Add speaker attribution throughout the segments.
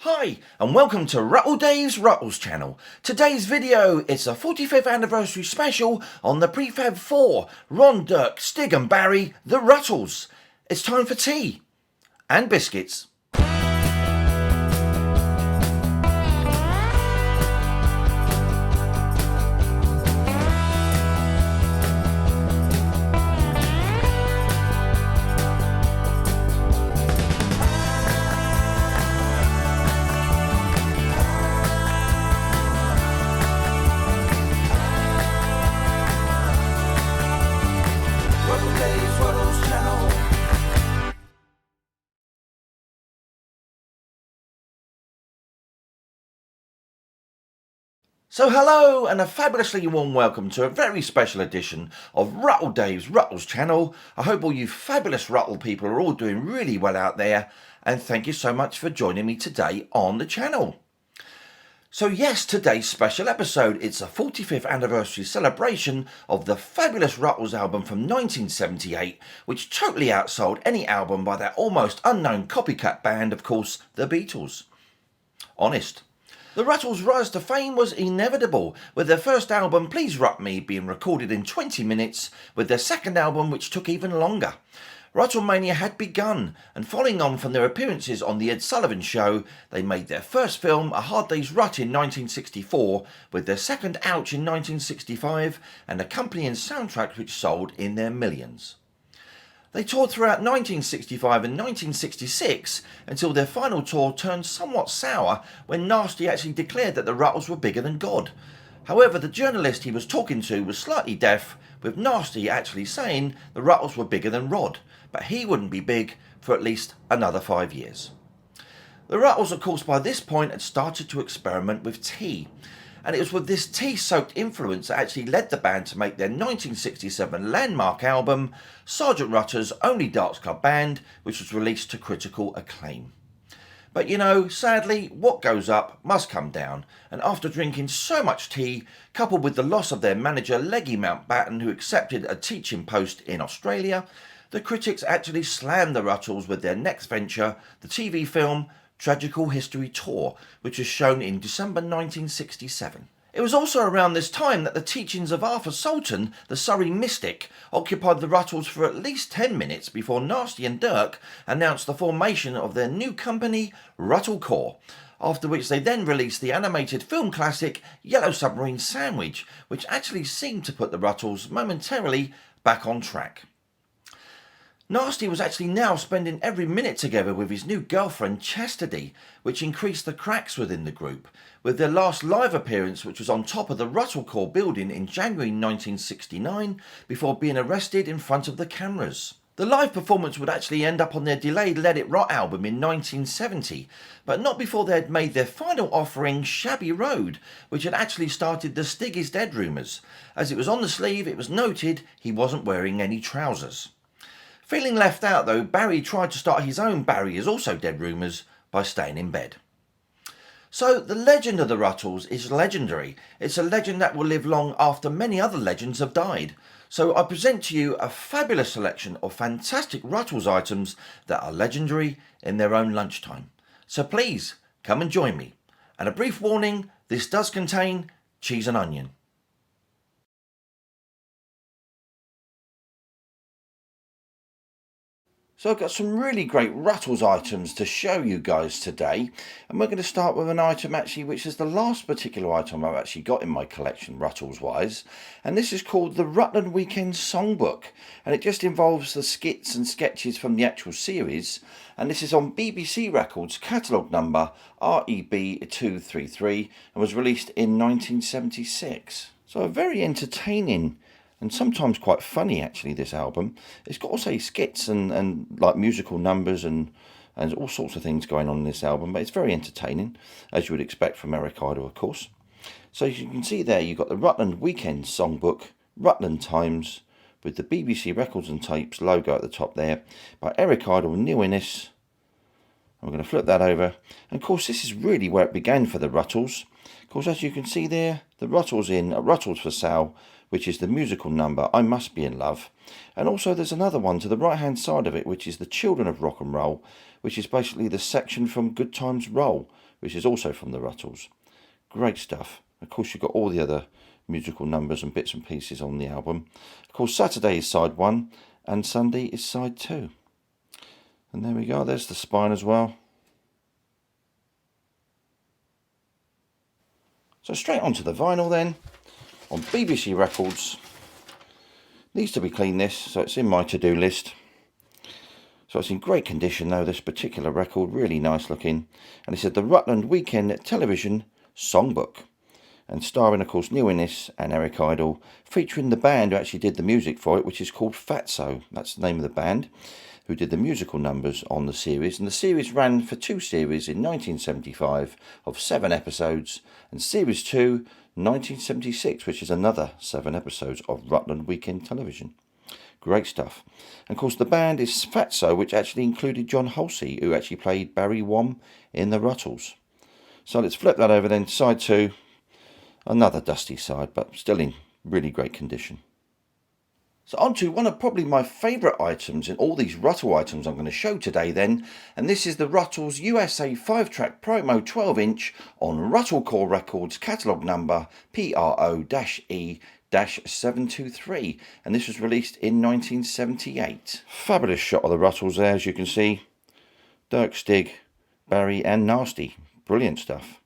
Speaker 1: Hi and welcome to Rutles Rutles channel. Today's video is a 45th anniversary special on the Prefab 4, Ron, Dirk, Stig and Barry, the Rutles. It's time for tea and biscuits. So hello and a fabulously warm welcome to a very special edition of Rutles Rutles channel. I hope all you fabulous Rutle people are all doing really well out there, and thank you so much for joining me today on the channel. So yes, today's special episode, it's a 45th anniversary celebration of the Fabulous Rutles album from 1978, which totally outsold any album by that almost unknown copycat band, of course, the Beatles. Honest. The Rutles' rise to fame was inevitable, with their first album, Please Rut Me, being recorded in 20 minutes, with their second album which took even longer. Rutlemania had begun, and following on from their appearances on The Ed Sullivan Show, they made their first film, A Hard Day's Rut, in 1964, with their second Ouch in 1965, and accompanying soundtracks which sold in their millions. They toured throughout 1965 and 1966 until their final tour turned somewhat sour when Nasty actually declared that the Rutles were bigger than God. However, the journalist he was talking to was slightly deaf, with Nasty actually saying the Rutles were bigger than Rod, but he wouldn't be big for at least another 5 years. The Rutles, of course, by this point had started to experiment with tea. And it was with this tea-soaked influence that actually led the band to make their 1967 landmark album, Sergeant Rutter's Only Darts Club Band, which was released to critical acclaim. But you know, sadly, what goes up must come down, and after drinking so much tea, coupled with the loss of their manager Leggy Mountbatten, who accepted a teaching post in Australia, the critics actually slammed the Rutles with their next venture, the TV film Tragical History Tour, which was shown in December 1967. It was also around this time that the teachings of Arthur Sultan, the Surrey mystic, occupied the Rutles for at least 10 minutes before Nasty and Dirk announced the formation of their new company, Rutle Corps, after which they then released the animated film classic Yellow Submarine Sandwich, which actually seemed to put the Rutles momentarily back on track. Nasty was actually now spending every minute together with his new girlfriend Chastity, which increased the cracks within the group, with their last live appearance which was on top of the Rutle Corps building in January 1969 before being arrested in front of the cameras. The live performance would actually end up on their delayed Let It Rot album in 1970, but not before they had made their final offering Shabby Road, which had actually started the Stig is Dead rumours. As it was on the sleeve, it was noted he wasn't wearing any trousers. Feeling left out though, Barry tried to start his own Barry is Also Dead rumours by staying in bed. So the legend of the Rutles is legendary. It's a legend that will live long after many other legends have died. So I present to you a fabulous selection of fantastic Rutles items that are legendary in their own lunchtime. So please come and join me. And a brief warning, this does contain cheese and onion. So I've got some really great Rutles items to show you guys today, and we're going to start with an item actually which is the last particular item I've actually got in my collection Rutles wise, and this is called the Rutland Weekend Songbook, and it just involves the skits and sketches from the actual series, and this is on BBC Records catalogue number REB233 and was released in 1976. So a very entertaining and sometimes quite funny actually, this album. It's got also skits and like musical numbers and all sorts of things going on in this album, but it's very entertaining, as you would expect from Eric Idle, of course. So as you can see there, you've got the Rutland Weekend Songbook, Rutland Times, with the BBC Records and Tapes logo at the top there, by Eric Idle and Neil Innes. I'm going to flip that over, and of course this is really where it began for the Rutles. Of course, as you can see there, the Rutles in Rutles for Sale, which is the musical number I Must Be in Love, and also there's another one to the right hand side of it which is the Children of Rock and Roll, which is basically the section from Good Times Roll, which is also from the Rutles. Great stuff. Of course, you've got all the other musical numbers and bits and pieces on the album. Of course, Saturday is side 1 and Sunday is side 2. And there we go, there's the spine as well. So straight onto the vinyl then, on BBC Records. Needs to be cleaned, this, so it's in my to-do list. So it's in great condition though, this particular record, really nice looking. And it said the Rutland Weekend Television Songbook. And starring, of course, Neil Innes and Eric Idle, featuring the band who actually did the music for it, which is called Fatso. That's the name of the band, who did the musical numbers on the series. And the series ran for 2 series in 1975 of 7 episodes, and series 2, 1976, which is another 7 episodes of Rutland Weekend Television. Great stuff. And of course, the band is Fatso, which actually included John Halsey, who actually played Barry Wom in the Rutles. So let's flip that over then, side 2. Another dusty side, but still in really great condition. So on to one of probably my favourite items in all these Rutle items I'm going to show today then, and this is the Rutles USA 5-track promo 12-inch on Rutle Core Records catalogue number PRO-E-723, and this was released in 1978. Fabulous shot of the Rutles there, as you can see. Dirk, Stig, Barry and Nasty. Brilliant stuff.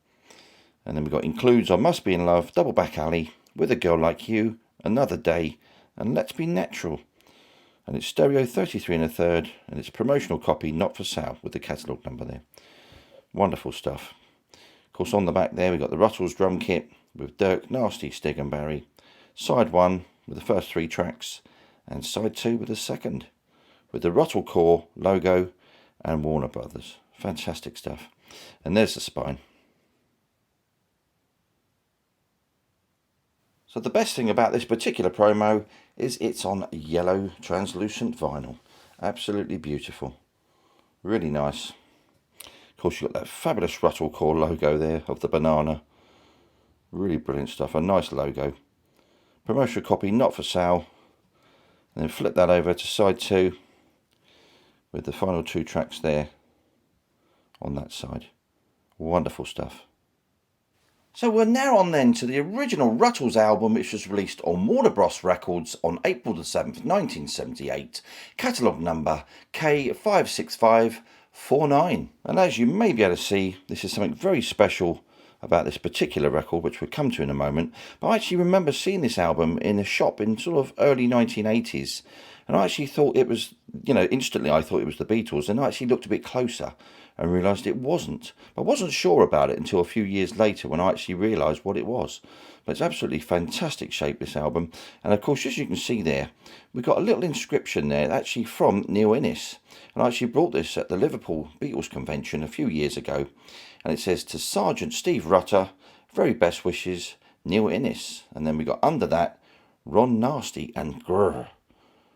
Speaker 1: And then we've got Includes I Must Be in Love, Double Back Alley, With a Girl Like You, Another Day, and Let's Be Natural. And it's stereo 33 1/3, and it's a promotional copy, not for sale, with the catalogue number there. Wonderful stuff. Of course, on the back there, we've got the Rutles drum kit with Dirk, Nasty, Stig and Barry. Side 1 with the first 3 tracks, and side 2 with the second, with the Rutle Core logo and Warner Brothers. Fantastic stuff. And there's the spine. So the best thing about this particular promo is it's on yellow translucent vinyl. Absolutely beautiful. Really nice. Of course, you've got that fabulous Rutle Core logo there of the banana. Really brilliant stuff. A nice logo. Promotional copy, not for sale. And then flip that over to side 2 with the final 2 tracks there on that side. Wonderful stuff. So we're now on then to the original Rutles album, which was released on Warner Bros. Records on April the 7th, 1978, catalogue number K56549. And as you may be able to see, this is something very special about this particular record, which we'll come to in a moment. But I actually remember seeing this album in a shop in sort of early 1980s, and I actually thought it was, instantly I thought it was the Beatles, and I actually looked a bit closer and realised it wasn't. I wasn't sure about it until a few years later when I actually realised what it was. But it's absolutely fantastic shape, this album. And of course, as you can see there, we've got a little inscription there, actually from Neil Innes. And I actually brought this at the Liverpool Beatles convention a few years ago. And it says, to Sergeant Steve Rutter, very best wishes, Neil Innes. And then we got under that, Ron Nasty and Grrr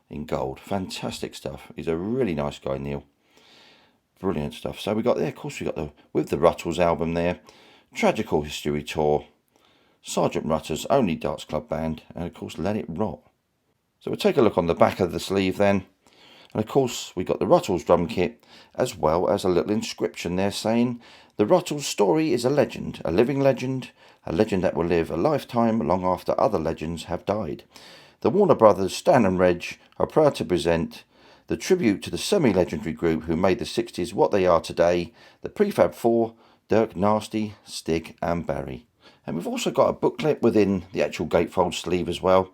Speaker 1: in gold. Fantastic stuff. He's a really nice guy, Neil. Brilliant stuff. So we got there, of course, we got with the Rutles album there, Tragical History Tour, Sergeant Rutter's Only Darts Club Band, and of course Let It Rot. So we'll take a look on the back of the sleeve then, and of course we got the Rutles drum kit, as well as a little inscription there saying, the Rutles story is a legend, a living legend, a legend that will live a lifetime long after other legends have died. The Warner Brothers, Stan and Reg, are proud to present the tribute to the semi-legendary group who made the 60s what they are today, the Prefab 4, Dirk, Nasty, Stig and Barry. And we've also got a booklet within the actual gatefold sleeve as well,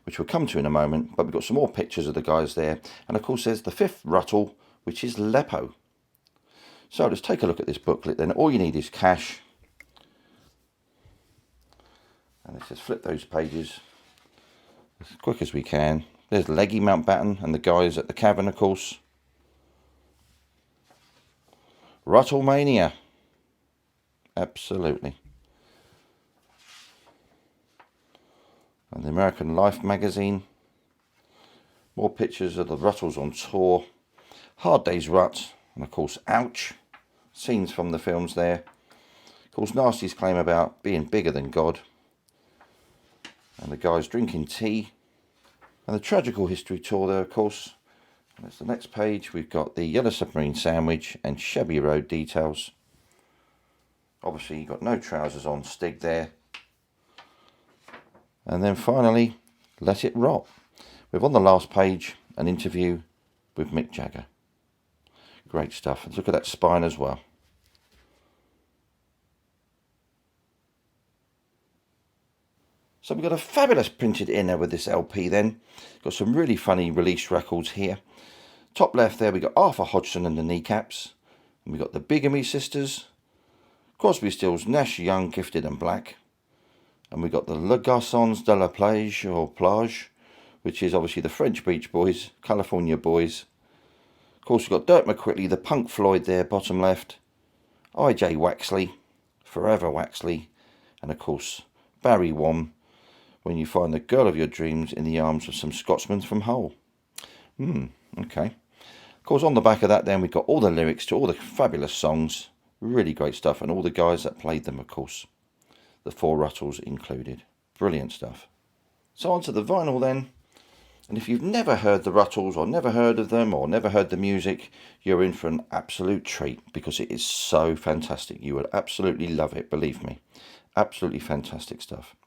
Speaker 1: which we'll come to in a moment, but we've got some more pictures of the guys there. And of course there's the 5th Rutle, which is Lepo. So let's take a look at this booklet then. All you need is cash. And let's just flip those pages as quick as we can. There's Leggy Mountbatten and the guys at the Cavern, of course. Rutlemania. Absolutely. And the American Life magazine. More pictures of the Rutles on tour. Hard Day's Rut. And of course, Ouch. Scenes from the films there. Of course, Nasty's claim about being bigger than God. And the guys drinking tea. And the Tragical History Tour there, of course. And that's the next page. We've got the Yellow Submarine Sandwich and Shabby Road details. Obviously you've got no trousers on, Stig there. And then finally, Let It Rot. We've on the last page an interview with Mick Jagger. Great stuff. And look at that spine as well. So we've got a fabulous printed inner with this LP then. Got some really funny release records here. Top left there we got Arthur Hodgson and the Kneecaps. And we got the Bigamy Sisters, Crosby, Stills, Nash Young, Gifted and Black. And we got the Le Garçons de la Plage, or Plage, which is obviously the French Beach Boys, California Boys. Of course we've got Dirk McQuittley, the Punk Floyd there, bottom left. I.J. Waxley, Forever Waxley. And of course Barry Wom, When You Find the Girl of Your Dreams in the Arms of Some Scotsmen from Hull. Okay. Of course, on the back of that then we've got all the lyrics to all the fabulous songs. Really great stuff. And all the guys that played them, of course. The 4 Rutles included. Brilliant stuff. So on to the vinyl then. And if you've never heard the Rutles, or never heard of them, or never heard the music, you're in for an absolute treat. Because it is so fantastic. You will absolutely love it, believe me. Absolutely fantastic stuff.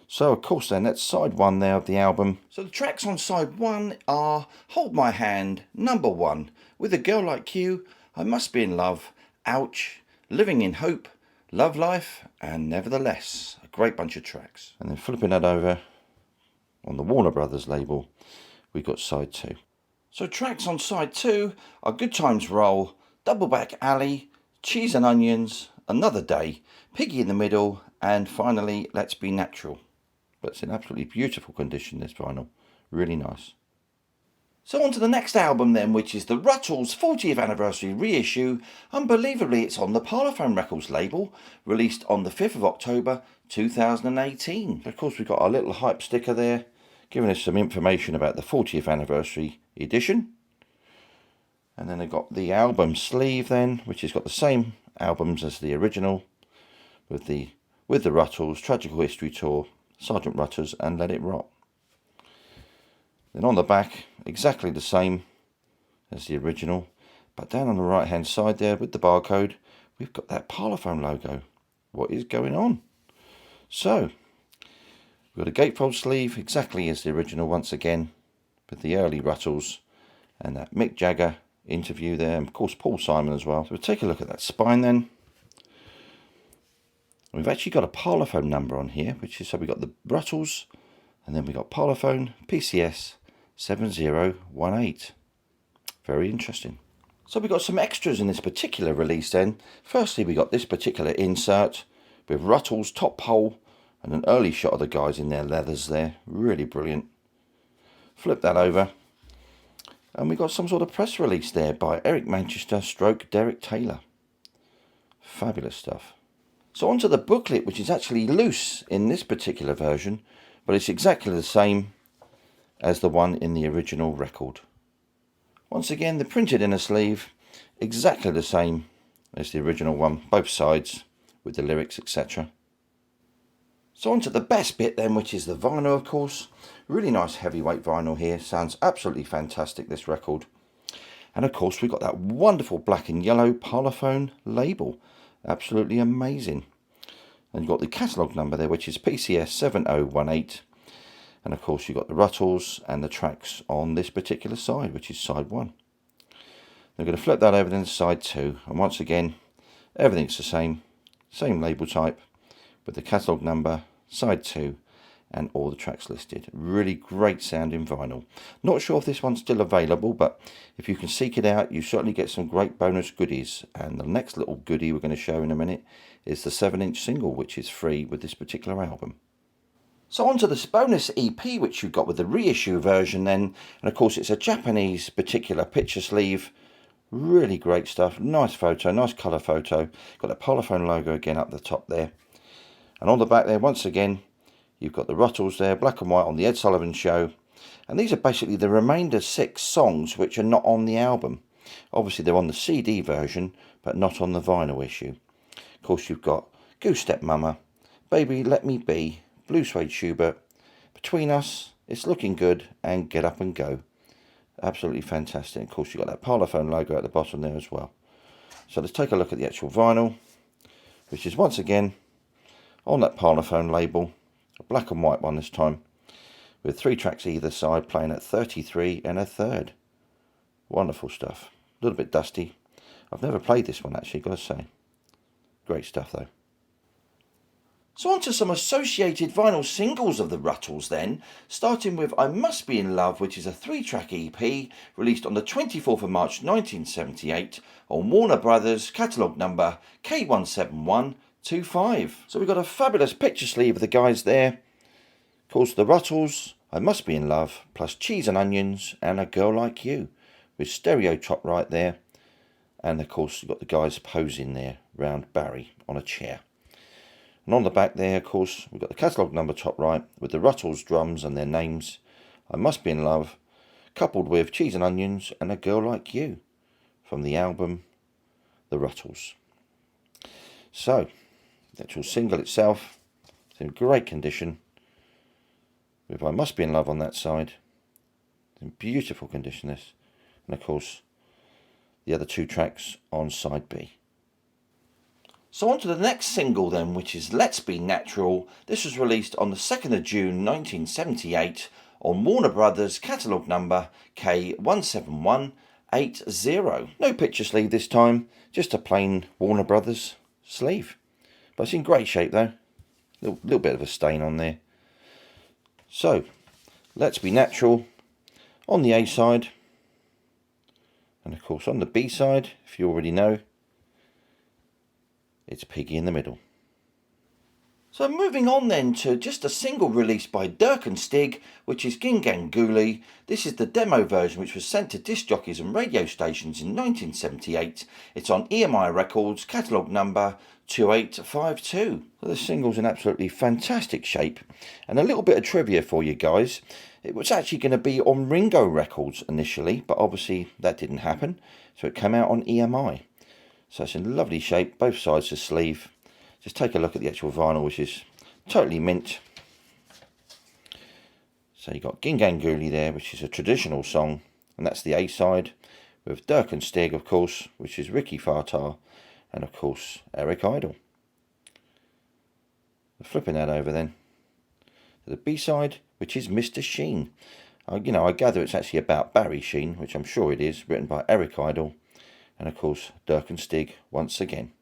Speaker 1: So, of course then, that's side 1 there of the album. So the tracks on side 1 are Hold My Hand, Number 1, With a Girl Like You, I Must Be in Love, Ouch, Living in Hope, Love Life, and Nevertheless. A great bunch of tracks. And then flipping that over, on the Warner Brothers label, we got side 2. So tracks on side 2 are Good Times Roll, Double Back Alley, Cheese and Onions, Another Day, Piggy in the Middle, and finally, Let's Be Natural. But it's in absolutely beautiful condition, this vinyl. Really nice. So on to the next album then, which is the Rutles 40th Anniversary Reissue. Unbelievably, it's on the Parlophone Records label, released on the 5th of October 2018. Of course, we've got our little hype sticker there, giving us some information about the 40th Anniversary edition. And then I've got the album sleeve then, which has got the same albums as the original, with the Rutles, Tragical History Tour, Sergeant Rutters and Let It Rot. Then on the back, exactly the same as the original, but down on the right hand side there with the barcode, we've got that Parlophone logo. What is going on? So, we've got a gatefold sleeve, exactly as the original once again, with the early Rutles and that Mick Jagger interview there, and of course Paul Simon as well. So we'll take a look at that spine then. We've actually got a Parlophone number on here, which is, so we've got the Rutles, and then we've got Parlophone PCS 7018. Very interesting. So we've got some extras in this particular release then. Firstly, we got this particular insert with Rutles top pole and an early shot of the guys in their leathers there. Really brilliant. Flip that over. And we got some sort of press release there by Eric Manchester / Derek Taylor. Fabulous stuff. So onto the booklet, which is actually loose in this particular version, but it's exactly the same as the one in the original record. Once again, the printed inner sleeve, exactly the same as the original one, both sides, with the lyrics, etc. So onto the best bit then, which is the vinyl, of course. Really nice heavyweight vinyl here, sounds absolutely fantastic, this record. And of course, we've got that wonderful black and yellow Parlophone label. Absolutely amazing. And you've got the catalogue number there, which is PCS 7018. And of course, you've got the Rutles and the tracks on this particular side, which is side 1. They're going to flip that over then to side 2. And once again, everything's the same label type, with the catalogue number, side 2, and all the tracks listed. Really great sounding vinyl. Not sure if this one's still available, but if you can seek it out, you certainly get some great bonus goodies. And the next little goodie we're going to show in a minute is the 7-inch single, which is free with this particular album. So on to this bonus EP, which you've got with the reissue version then. And of course, it's a Japanese particular picture sleeve. Really great stuff. Nice photo, nice colour photo. Got the Parlophone logo again up the top there. And on the back there, once again, you've got the Rutles there, black and white on the Ed Sullivan Show. And these are basically the remainder 6 songs which are not on the album. Obviously, they're on the CD version, but not on the vinyl issue. Of course, you've got Goose Step Mama, Baby Let Me Be, Blue Suede Schubert, Between Us, It's Looking Good, and Get Up and Go. Absolutely fantastic. Of course, you've got that Parlophone logo at the bottom there as well. So let's take a look at the actual vinyl. which is once again on that Parlophone label, a black and white one this time, with 3 tracks either side, playing at 33 1/3. Wonderful stuff. A little bit dusty. I've never played this one actually, got to say. Great stuff though. So on to some associated vinyl singles of the Rutles then, starting with I Must Be In Love, which is a 3-track EP released on the 24th of March 1978 on Warner Brothers, catalogue number K17125. So we've got a fabulous picture sleeve of the guys there. Of course, the Rutles, I Must Be In Love, plus Cheese and Onions and A Girl Like You, with stereo top right there. And of course, you've got the guys posing there round Barry on a chair. And on the back there, of course, we've got the catalogue number top right with the Rutles drums and their names. I Must Be In Love, coupled with Cheese and Onions and A Girl Like You from the album The Rutles. So, the actual single itself is in great condition, with I Must Be In Love on that side. It's in beautiful condition, this. And of course, the other 2 tracks on side B. So on to the next single then, which is Let's Be Natural. This was released on the 2nd of June 1978 on Warner Brothers, catalogue number K17180. No picture sleeve this time, just a plain Warner Brothers sleeve. But it's in great shape though. Little bit of a stain on there. So, Let's Be Natural on the A side. And of course on the B side, if you already know, it's Piggy in the middle. So moving on then to just a single released by Dirk and Stig, which is Ging and Goolie. This is the demo version which was sent to disc jockeys and radio stations in 1978. It's on EMI Records, catalogue number 2852. So the single's in absolutely fantastic shape. And a little bit of trivia for you guys. It was actually going to be on Ringo Records initially, but obviously that didn't happen. So it came out on EMI. So it's in lovely shape, both sides of the sleeve. Just take a look at the actual vinyl, which is totally mint. So you've got Ging and Goolie there, which is a traditional song, and that's the A side, with Dirk and Stig, of course, which is Ricky Fartar, and of course Eric Idle. Flipping that over then to the B side, which is Mr. Sheen. I gather it's actually about Barry Sheen, which I'm sure it is, written by Eric Idle. And of course, Dirk and Stig once again.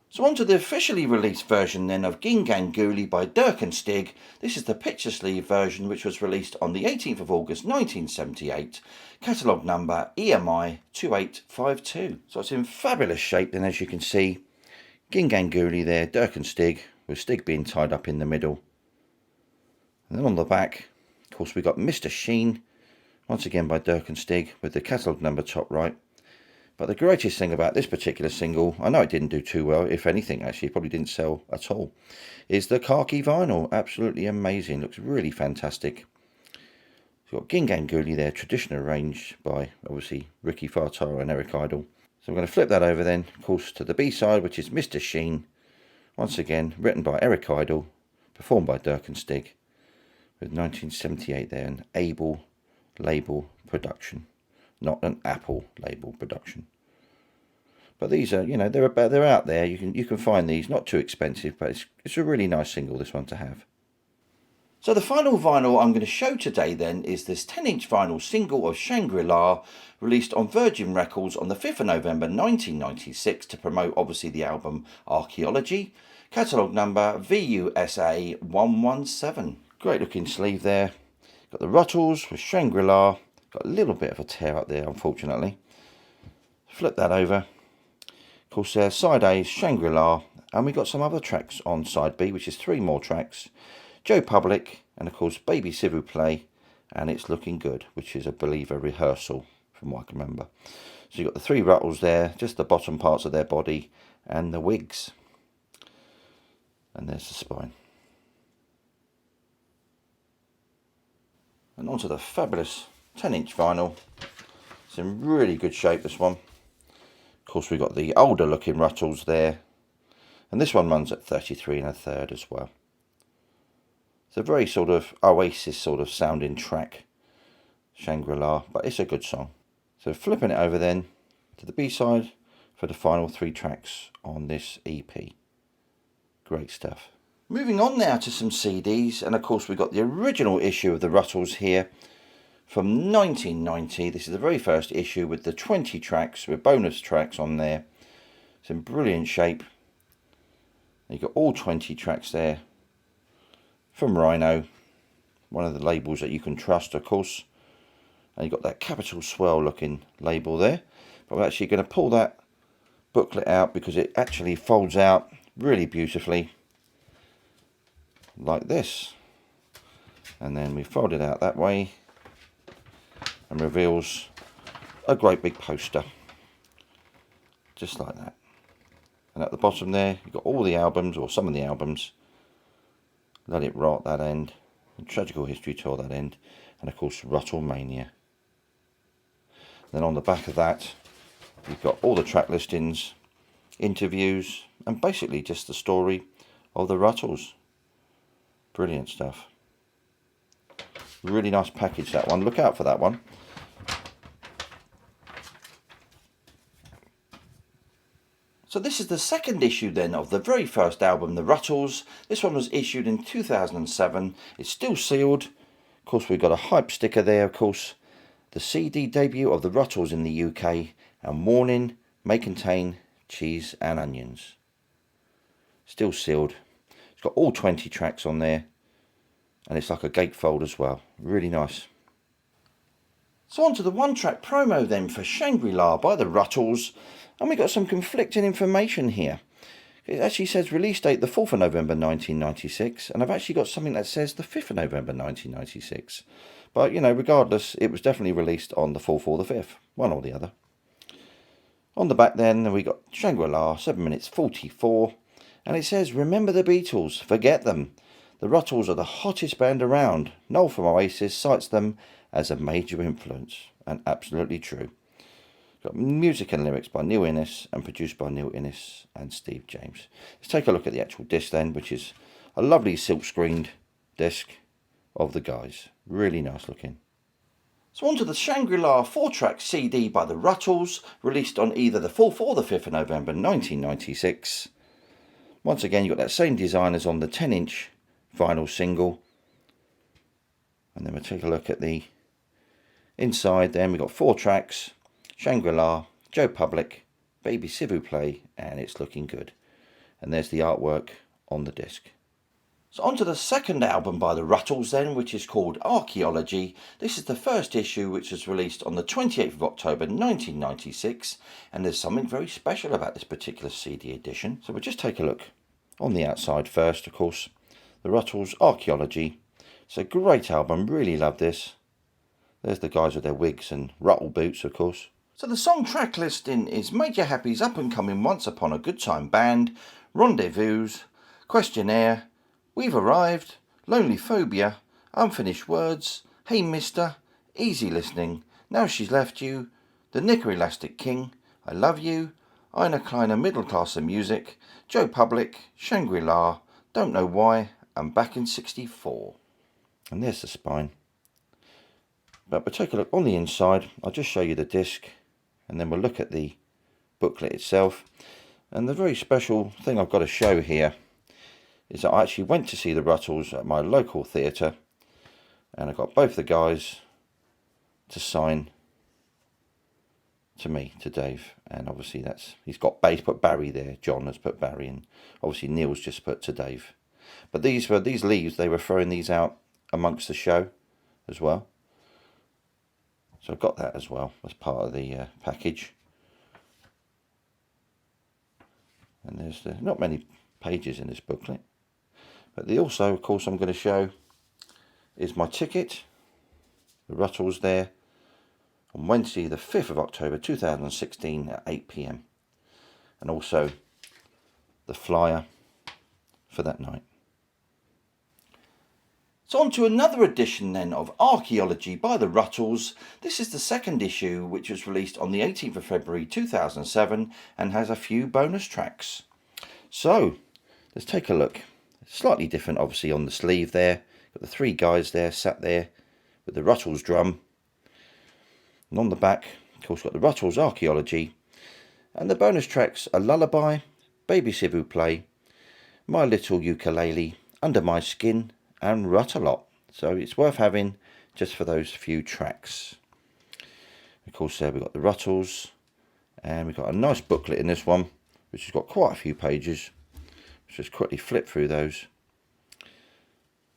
Speaker 1: So on to the officially released version then of Ging and Goolie by Dirk and Stig. This is the picture sleeve version which was released on the 18th of August 1978. Catalogue number EMI 2852. So it's in fabulous shape then, as you can see. Ging and Goolie there, Dirk and Stig, with Stig being tied up in the middle. And then on the back, of course, we got Mr. Sheen, once again by Dirk and Stig, with the catalogue number top right. But the greatest thing about this particular single, I know it didn't do too well, if anything actually, it probably didn't sell at all, is the khaki vinyl. Absolutely amazing, looks really fantastic. You've got Ging and Goolie there, traditional arranged by obviously Ricky Fartar and Eric Idle. So I'm going to flip that over then, of course, to the B side, which is Mr. Sheen, once again written by Eric Idle, performed by Dirk and Stig, with 1978 there, an Able label production. Not an Apple label production. But these are, they're out there. You can find these, not too expensive, but it's a really nice single, this one, to have. So the final vinyl I'm going to show today then is this 10-inch vinyl single of Shangri-La, released on Virgin Records on the 5th of November 1996 to promote obviously the album Archeology. Catalogue number VUSA 117. Great looking sleeve there. Got the Rutles with Shangri-La. Got a little bit of a tear up there, unfortunately. Flip that over. Of course, side A is Shangri-La, and we got some other tracks on side B, which is 3 more tracks. Joe Public, and of course, Baby S'il Vous Plaît, and It's Looking Good, which is, I believe, a rehearsal, from what I can remember. So you've got the 3 Rutles there, just the bottom parts of their body, and the wigs. And there's the spine. And onto the fabulous 10-inch vinyl. It's in really good shape, this one. Of course, we've got the older looking Rutles there, and this one runs at 33 1/3 as well. It's a very sort of Oasis sort of sounding track, Shangri-La, but it's a good song. So flipping it over then to the B side for the final 3 tracks on this EP. Great stuff. Moving on now to some CDs, and of course we've got the original issue of the Rutles here from 1990. This is the very first issue with the 20 tracks, with bonus tracks on there. It's in brilliant shape. You've got all 20 tracks there from Rhino, one of the labels that you can trust, of course. And you've got that capital swell looking label there. But we're actually going to pull that booklet out because it actually folds out really beautifully like this. And then we fold it out that way and reveals a great big poster. Just like that. And at the bottom there, you've got all the albums, or some of the albums. Let It Rot, that end. And Tragical History Tour, that end. And of course, Rutle Mania. Then on the back of that, you've got all the track listings, interviews, and basically just the story of the Rutles. Brilliant stuff. Really nice package, that one. Look out for that one. So this is the second issue then of the very first album, The Rutles. This one was issued in 2007. It's still sealed. Of course, we've got a hype sticker there, of course. The CD debut of The Rutles in the UK, and warning, may contain cheese and onions. Still sealed. It's got all 20 tracks on there. And it's like a gatefold as well. Really nice. So on to the one-track promo then for Shangri-La by The Rutles. And we got some conflicting information here. It actually says release date the 4th of November 1996, and I've actually got something that says the 5th of November 1996. But, you know, regardless, it was definitely released on the 4th or the 5th, one or the other. On the back then, we got Shangri-La, 7 minutes 44, and it says, remember the Beatles, forget them. The Rutles are the hottest band around. Noel from Oasis cites them as a major influence, and absolutely true. Got music and lyrics by Neil Innes and produced by Neil Innes and Steve James. Let's take a look at the actual disc then, which is a lovely silk screened disc of the guys. Really nice looking. So on to the Shangri-La 4-track CD by the Rutles, released on either the 4th or the 5th of November 1996. Once again, you've got that same design as on the 10-inch vinyl single. And then we'll take a look at the inside then. We've got 4 tracks. Shangri-La, Joe Public, Baby S'il vous plaît, and it's looking good. And there's the artwork on the disc. So on to the second album by the Rutles then, which is called Archeology. This is the first issue, which was released on the 28th of October 1996, and there's something very special about this particular CD edition. So we'll just take a look on the outside first, of course. The Rutles Archeology. It's a great album, really love this. There's the guys with their wigs and Rutle boots, of course. So the song track listing is Major Happy's up and coming Once Upon a Good Time Band, Rendezvous, Questionnaire, We've Arrived, Lonely Phobia, Unfinished Words, Hey Mister, Easy Listening, Now She's Left You, The Knicker Elastic King, I Love You, Ina Kleiner Middle Class of Music, Joe Public, Shangri-La, Don't Know Why, and Back in 64. And there's the spine. But we'll take a look on the inside. I'll just show you the disc, and then we'll look at the booklet itself. And the very special thing I've got to show here is that I actually went to see the Rutles at my local theatre, and I got both the guys to sign to me, to Dave. And obviously he's put Barry there. John has put Barry, and obviously Neil's just put to Dave. But these leaves, they were throwing these out amongst the show as well. So I've got that as well as part of the package. And there's not many pages in this booklet. But also, of course, I'm going to show is my ticket. The Rutles there on Wednesday the 5th of October 2016 at 8 PM. And also the flyer for that night. So on to another edition then of Archeology by the Rutles. This is the second issue, which was released on the 18th of February 2007 and has a few bonus tracks. So let's take a look. Slightly different obviously on the sleeve there. Got the 3 guys there sat there with the Rutles drum. And on the back, of course, got the Rutles Archeology. And the bonus tracks are Lullaby, Baby S'il vous plaît, My Little Ukulele, Under My Skin and Ruttle. So it's worth having just for those few tracks. Of course there we've got the Rutles, and we've got a nice booklet in this one which has got quite a few pages. Let's just quickly flip through those.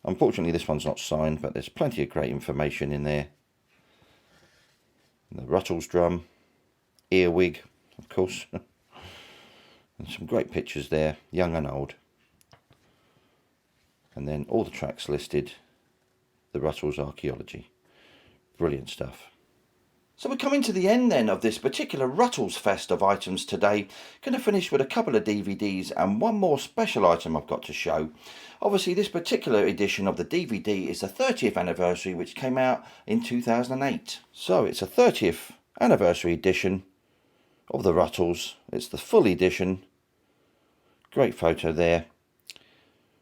Speaker 1: Unfortunately this one's not signed, but there's plenty of great information in there. The Rutles drum, earwig of course, and some great pictures there, young and old. And then all the tracks listed, the Rutles Archeology. Brilliant stuff. So we're coming to the end then of this particular Rutles Fest of items today. Going to finish with a couple of DVDs and one more special item I've got to show. Obviously this particular edition of the DVD is the 30th anniversary, which came out in 2008. So it's a 30th anniversary edition of the Rutles. It's the full edition. Great photo there.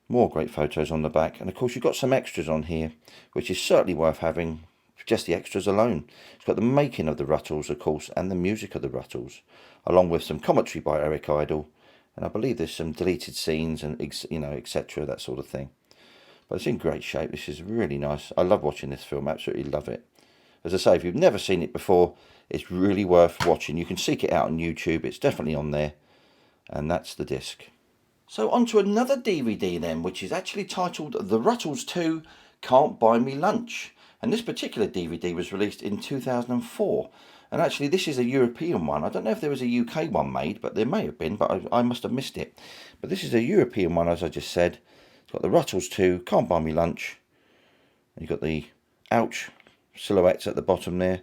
Speaker 1: More great photos on the back, and of course you've got some extras on here, which is certainly worth having, just the extras alone. It's got the making of the Rutles, of course, and the music of the Rutles, along with some commentary by Eric Idle, and I believe there's some deleted scenes and etc., that sort of thing. But it's in great shape. This is really nice. I love watching this film, absolutely love it. As I say, if you've never seen it before, it's really worth watching. You can seek it out on YouTube. It's definitely on there, and that's the disc. So on to another DVD then, which is actually titled The Rutles 2 Can't Buy Me Lunch. And this particular DVD was released in 2004. And actually this is a European one. I don't know if there was a UK one made, but there may have been, but I must have missed it. But this is a European one, as I just said. It's got The Rutles 2 Can't Buy Me Lunch. And you've got the ouch silhouettes at the bottom there.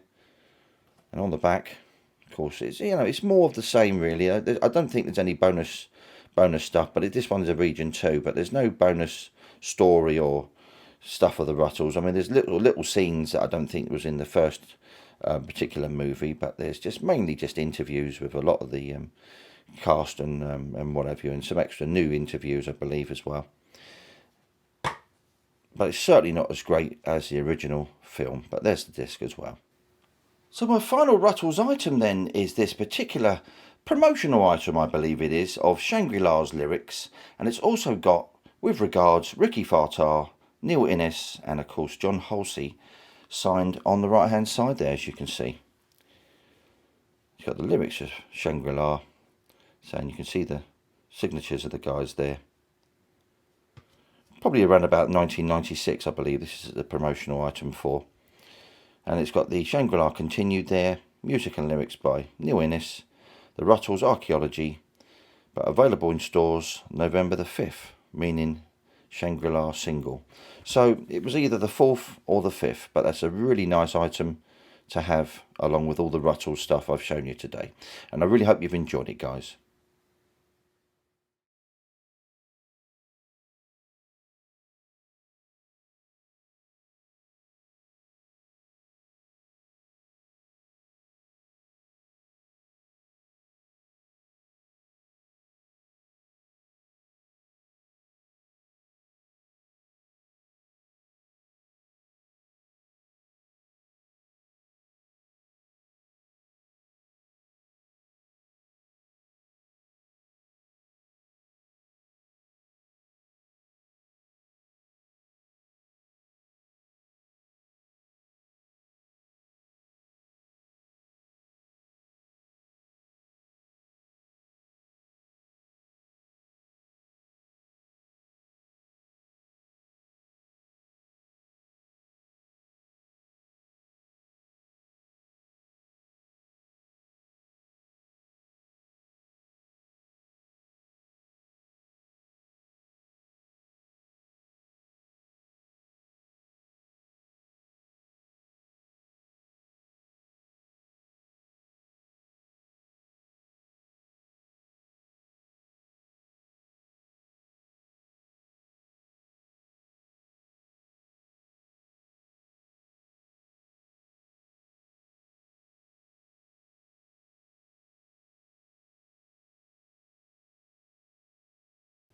Speaker 1: And on the back, of course, it's it's more of the same really. I don't think there's any bonus stuff, but this one is a region 2, but there's no bonus story or stuff of the Rutles. I mean, there's little scenes that I don't think was in the first particular movie, but there's just mainly just interviews with a lot of the cast and what have you, and some extra new interviews I believe as well. But it's certainly not as great as the original film, but there's the disc as well. So my final Rutles item then is this particular promotional item, I believe it is, of Shangri-La's lyrics, and it's also got, with regards, Ricky Fartar, Neil Innes, and of course John Halsey, signed on the right hand side there, as you can see. It's got the lyrics of Shangri-La, so you can see the signatures of the guys there. Probably around about 1996, I believe this is the promotional item for. And it's got the Shangri-La continued there, music and lyrics by Neil Innes, the Rutles Archeology, but available in stores November the 5th, meaning Shangri-La single. So it was either the 4th or the 5th, but that's a really nice item to have along with all the Rutles stuff I've shown you today. And I really hope you've enjoyed it, guys.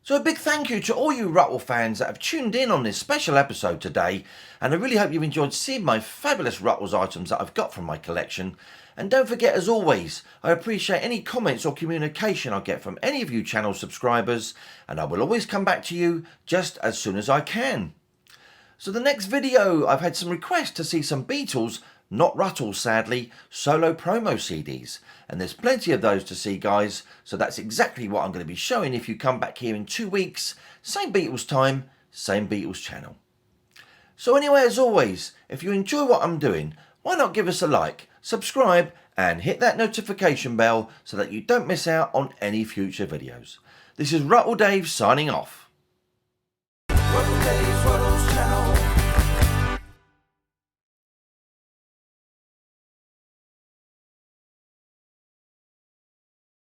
Speaker 1: So a big thank you to all you Rutle fans that have tuned in on this special episode today, and I really hope you've enjoyed seeing my fabulous Rutles items that I've got from my collection. And don't forget, as always, I appreciate any comments or communication I get from any of you channel subscribers, and I will always come back to you just as soon as I can. So the next video, I've had some requests to see some Beatles, not Rutles sadly, solo promo CDs. And there's plenty of those to see, guys, so that's exactly what I'm going to be showing if you come back here in 2 weeks. Same Beatles time, same Beatles channel. So anyway, as always, if you enjoy what I'm doing, why not give us a like, subscribe and hit that notification bell so that you don't miss out on any future videos. This is Rutles Dave signing off. Rutles Dave,